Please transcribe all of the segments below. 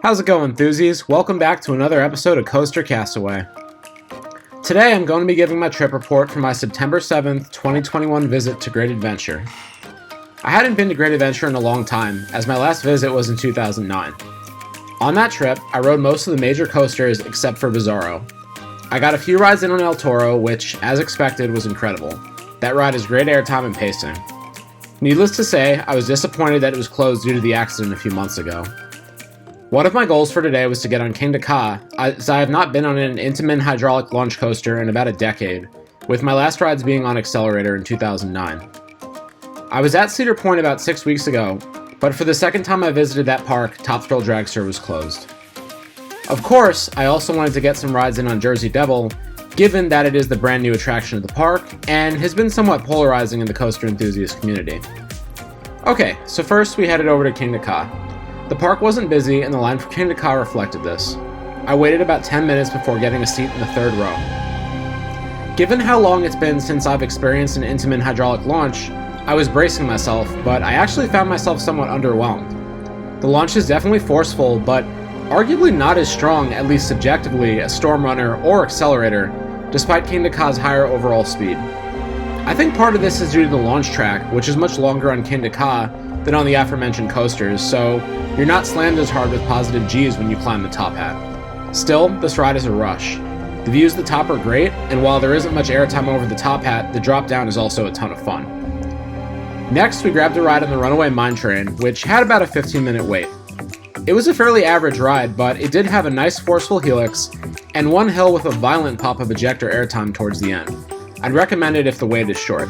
How's it going, enthusiasts? Welcome back to another episode of Coaster Castaway. Today I'm going to be giving my trip report for my September 7th, 2021 visit to Great Adventure. I hadn't been to Great Adventure in a long time, as my last visit was in 2009. On that trip, I rode most of the major coasters except for Bizarro. I got a few rides in on El Toro, which, as expected, was incredible. That ride has great airtime and pacing. Needless to say, I was disappointed that it was closed due to the accident a few months ago. One of my goals for today was to get on Kingda Ka, as I have not been on an Intamin hydraulic launch coaster in about a decade, with my last rides being on Accelerator in 2009. I was at Cedar Point about 6 weeks ago, but for the second time I visited that park, Top Thrill Dragster was closed. Of course, I also wanted to get some rides in on Jersey Devil, given that it is the brand new attraction of the park, and has been somewhat polarizing in the coaster enthusiast community. Okay, so first we headed over to Kingda Ka. The park wasn't busy, and the line for Kingda Ka reflected this. I waited about 10 minutes before getting a seat in the third row. Given how long it's been since I've experienced an Intamin hydraulic launch, I was bracing myself, but I actually found myself somewhat underwhelmed. The launch is definitely forceful, but arguably not as strong, at least subjectively, as Storm Runner or Accelerator, despite Kingda Ka's higher overall speed. I think part of this is due to the launch track, which is much longer on Kingda Ka than on the aforementioned coasters, so you're not slammed as hard with positive G's when you climb the top hat. Still, this ride is a rush. The views at the top are great, and while there isn't much airtime over the top hat, the drop down is also a ton of fun. Next, we grabbed a ride on the Runaway Mine Train, which had about a 15-minute wait. It was a fairly average ride, but it did have a nice forceful helix, and one hill with a violent pop of ejector airtime towards the end. I'd recommend it if the wait is short.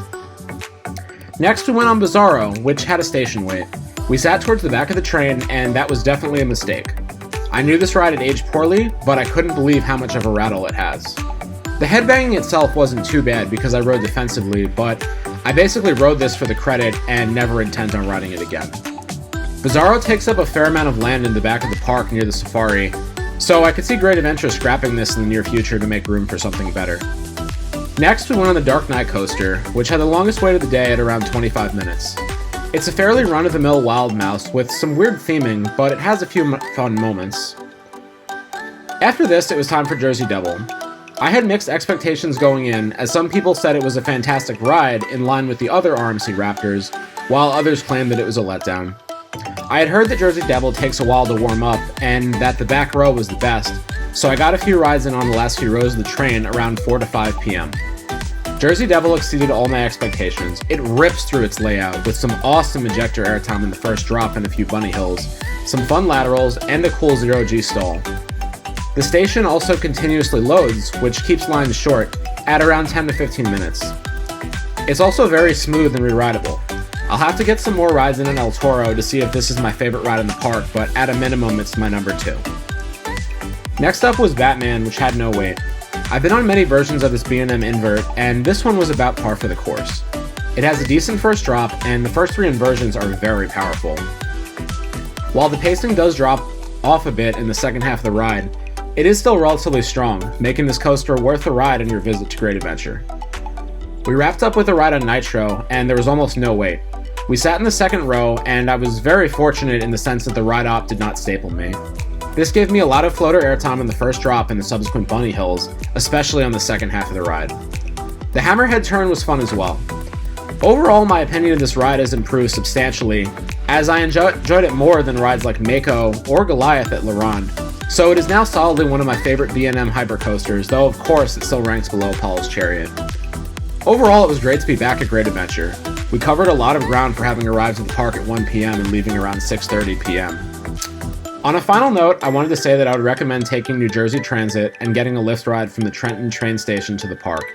Next we went on Bizarro, which had a station wait. We sat towards the back of the train, and that was definitely a mistake. I knew this ride had aged poorly, but I couldn't believe how much of a rattle it has. The headbanging itself wasn't too bad because I rode defensively, but I basically rode this for the credit and never intend on riding it again. Bizarro takes up a fair amount of land in the back of the park near the safari, so I could see Great Adventure scrapping this in the near future to make room for something better. Next, we went on the Dark Knight coaster, which had the longest wait of the day at around 25 minutes. It's a fairly run-of-the-mill wild mouse with some weird theming, but it has a few fun moments. After this, it was time for Jersey Devil. I had mixed expectations going in, as some people said it was a fantastic ride in line with the other RMC Raptors, while others claimed that it was a letdown. I had heard that Jersey Devil takes a while to warm up, and that the back row was the best, so I got a few rides in on the last few rows of the train around 4 to 5 p.m. Jersey Devil exceeded all my expectations. It rips through its layout, with some awesome ejector airtime in the first drop and a few bunny hills, some fun laterals, and a cool 0G stall. The station also continuously loads, which keeps lines short, at around 10 to 15 minutes. It's also very smooth and re-rideable. I'll have to get some more rides in an El Toro to see if this is my favorite ride in the park, but at a minimum it's my number 2. Next up was Batman, which had no wait. I've been on many versions of this B&M invert, and this one was about par for the course. It has a decent first drop, and the first 3 inversions are very powerful. While the pacing does drop off a bit in the second half of the ride, it is still relatively strong, making this coaster worth a ride on your visit to Great Adventure. We wrapped up with a ride on Nitro, and there was almost no wait. We sat in the second row, and I was very fortunate in the sense that the ride op did not staple me. This gave me a lot of floater airtime in the first drop and the subsequent bunny hills, especially on the second half of the ride. The Hammerhead turn was fun as well. Overall, my opinion of this ride has improved substantially, as I enjoyed it more than rides like Mako or Goliath at La Ronde, so it is now solidly one of my favorite B&M hypercoasters, though of course it still ranks below Apollo's Chariot. Overall, it was great to be back at Great Adventure. We covered a lot of ground for having arrived at the park at 1 p.m. and leaving around 6:30 p.m. On a final note, I wanted to say that I would recommend taking New Jersey Transit and getting a Lyft ride from the Trenton train station to the park.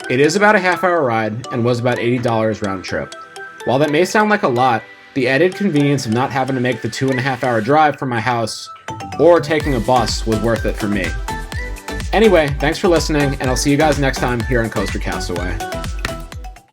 It is about a half-hour ride and was about $80 round trip. While that may sound like a lot, the added convenience of not having to make the 2.5-hour drive from my house or taking a bus was worth it for me. Anyway, thanks for listening, and I'll see you guys next time here on Coaster Castaway.